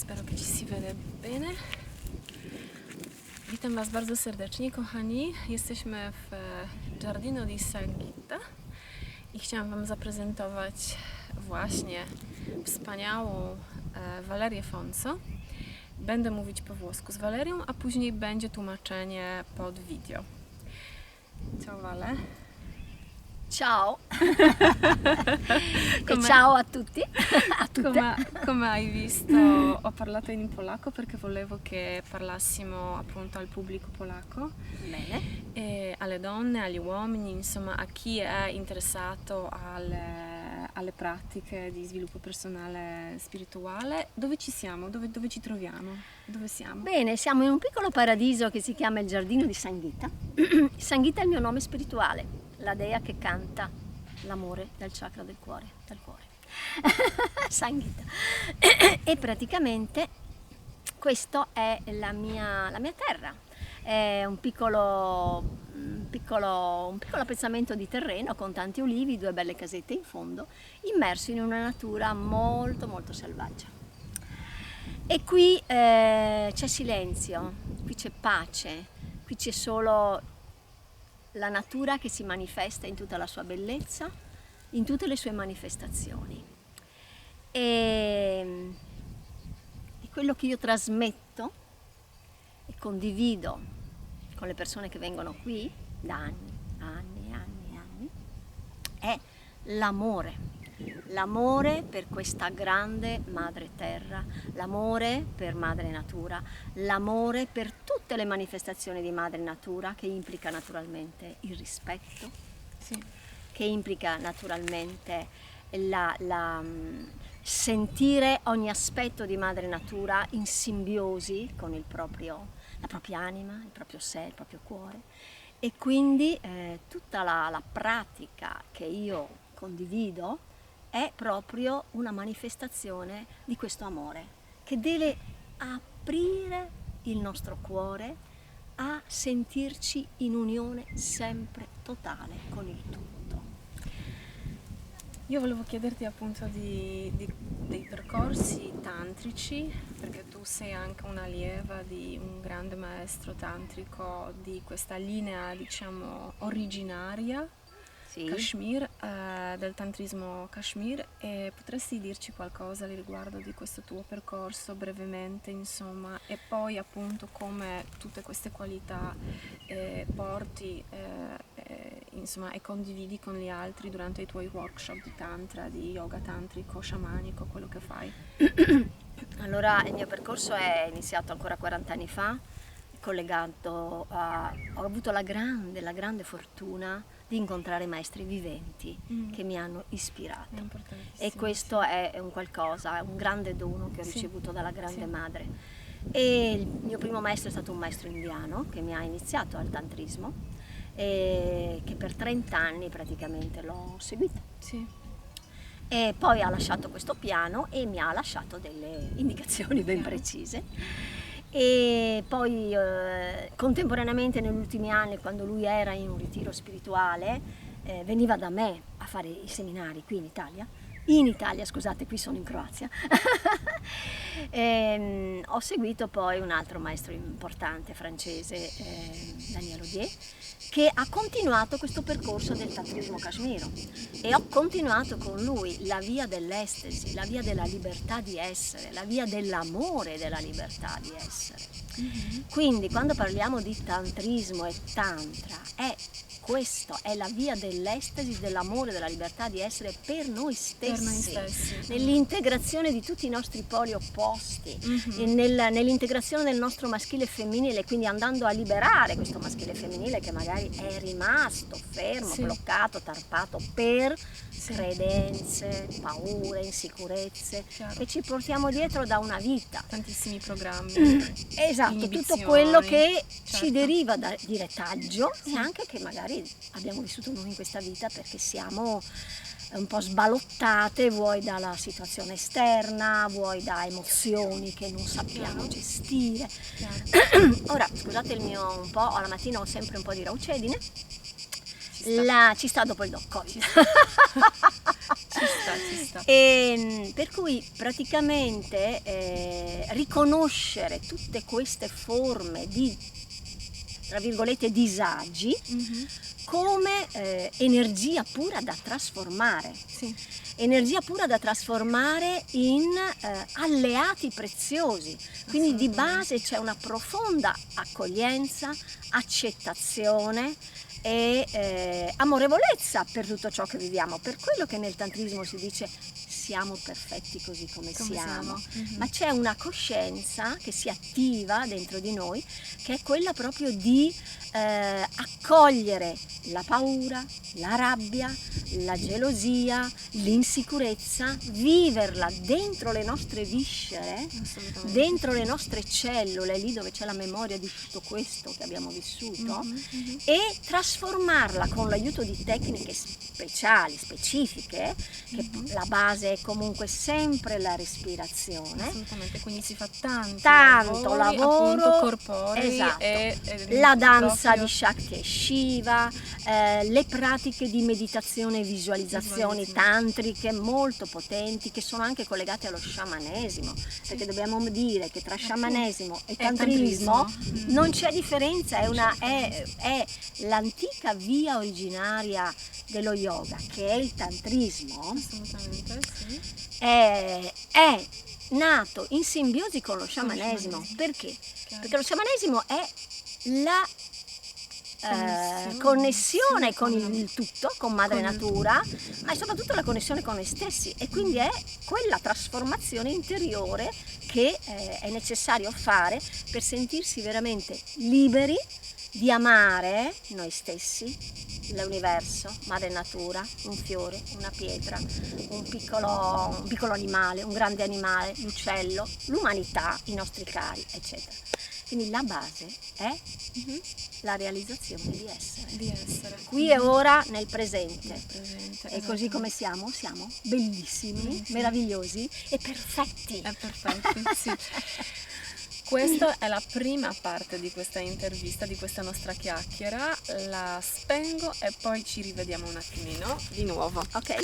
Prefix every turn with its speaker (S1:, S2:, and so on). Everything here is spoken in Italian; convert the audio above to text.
S1: Spero, że się vede bene. Witam Was bardzo serdecznie, kochani. Jesteśmy w Giardino di Sanghita i chciałam Wam zaprezentować właśnie wspaniałą Valerię Fonso. Będę mówić po włosku z Valerią, a później będzie tłumaczenie pod video. Ciao Vale.
S2: Ciao e ciao a tutti, a tutte.
S1: Come hai visto, ho parlato in polacco perché volevo che parlassimo appunto al pubblico polacco.
S2: Bene.
S1: E alle donne, agli uomini, insomma a chi è interessato alle pratiche di sviluppo personale spirituale. Dove ci siamo? Dove ci troviamo? Dove siamo?
S2: Bene, siamo in un piccolo paradiso che si chiama il Giardino di Sanghita. Sanghita è il mio nome spirituale, la dea che canta l'amore dal chakra del cuore, Sanghita. E praticamente questo è la mia terra. È un piccolo appezzamento di terreno con tanti ulivi, 2 belle casette in fondo, immerso in una natura molto molto selvaggia. E qui c'è silenzio, qui c'è pace, qui c'è solo la natura che si manifesta in tutta la sua bellezza, in tutte le sue manifestazioni. E quello che io trasmetto e condivido con le persone che vengono qui da anni, è l'amore per questa grande madre terra, l'amore per madre natura, l'amore per tutte le manifestazioni di madre natura, che implica naturalmente il rispetto,
S1: Sì.
S2: che implica naturalmente sentire ogni aspetto di madre natura in simbiosi con la propria anima, il proprio sé, il proprio cuore. E quindi tutta la pratica che io condivido è proprio una manifestazione di questo amore che deve aprire il nostro cuore a sentirci in unione sempre totale con il tutto.
S1: Io volevo chiederti appunto dei percorsi tantrici, perché tu sei anche un'allieva di un grande maestro tantrico di questa linea, diciamo, originaria,
S2: Sì.
S1: Kashmir, del tantrismo Kashmir, e potresti dirci qualcosa riguardo di questo tuo percorso brevemente, insomma, e poi appunto come tutte queste qualità porti insomma, e condividi con gli altri durante i tuoi workshop di tantra, di yoga tantrico, sciamanico, quello che fai.
S2: Allora, il mio percorso è iniziato ancora 40 anni fa, collegato ho avuto la grande fortuna di incontrare maestri viventi che mi hanno ispirato.
S1: È importantissimo.
S2: E questo è un qualcosa, è un grande dono che ho ricevuto dalla grande
S1: Sì.
S2: madre. E il mio primo maestro è stato un maestro indiano che mi ha iniziato al tantrismo e che per 30 anni praticamente l'ho seguito.
S1: Sì.
S2: E poi ha lasciato questo piano e mi ha lasciato delle indicazioni ben precise. E poi contemporaneamente negli ultimi anni, quando lui era in un ritiro spirituale, veniva da me a fare i seminari qui in Italia, scusate, qui sono in Croazia. Ho seguito poi un altro maestro importante francese, Daniel Odier, che ha continuato questo percorso del tantrismo kashmiro, e ho continuato con lui la via dell'estasi, la via della libertà di essere, la via dell'amore della libertà di essere. Quindi quando parliamo di tantrismo e tantra, questo è la via dell'estasi, dell'amore, della libertà di essere per noi stessi, nell'integrazione di tutti i nostri poli opposti, e nell'integrazione del nostro maschile e femminile, quindi andando a liberare questo maschile e femminile che magari è rimasto fermo, bloccato, tarpato per credenze, paure, insicurezze che ci portiamo dietro da una vita.
S1: Tantissimi programmi.
S2: Esatto, tutto quello che ci deriva di retaggio e anche che magari abbiamo vissuto noi in questa vita perché siamo un po' sbalottate, vuoi dalla situazione esterna, vuoi da emozioni che non sappiamo gestire. Ora, scusate il mio un po', alla mattina ho sempre un po' di raucedine. Ci sta dopo il Covid.
S1: Ci sta.
S2: E per cui praticamente riconoscere tutte queste forme di, tra virgolette, disagi come energia pura da trasformare.
S1: Sì.
S2: Energia pura da trasformare in alleati preziosi. Quindi di base c'è una profonda accoglienza, accettazione e amorevolezza per tutto ciò che viviamo. Per quello che nel tantrismo si dice siamo perfetti così come siamo. Ma c'è una coscienza che si attiva dentro di noi, che è quella proprio di accogliere la paura, la rabbia, la gelosia, l'insicurezza, viverla dentro le nostre viscere, dentro le nostre cellule, lì dove c'è la memoria di tutto questo che abbiamo vissuto, e trasformarla con l'aiuto di tecniche speciali, specifiche, che la base è comunque sempre la respirazione.
S1: Assolutamente, quindi si fa tanto
S2: lavoro
S1: appunto corporei,
S2: esatto.
S1: e
S2: La danza
S1: proprio
S2: di Shakti e Shiva, le pratiche di meditazione e visualizzazioni tantriche molto potenti, che sono anche collegate allo sciamanesimo, perché dobbiamo dire che tra sciamanesimo e tantrismo non c'è differenza, è l'antica via originaria dello yoga, che è il tantrismo.
S1: Assolutamente, sì.
S2: È nato in simbiosi con lo sciamanesimo. Perché? Perché lo sciamanesimo è la connessione con il tutto, con madre natura, ma è soprattutto la connessione con noi stessi, e quindi è quella trasformazione interiore che è necessario fare per sentirsi veramente liberi di amare noi stessi, l'universo, madre natura, un fiore, una pietra, un piccolo animale, un grande animale, l'uccello, l'umanità, i nostri cari, eccetera. Quindi la base è la realizzazione di essere. Qui e ora, nel presente. E così come siamo bellissimi, meravigliosi e perfetti.
S1: Sì. Questa è la prima parte di questa intervista, di questa nostra chiacchiera. La spengo e poi ci rivediamo un attimino di nuovo.
S2: Ok?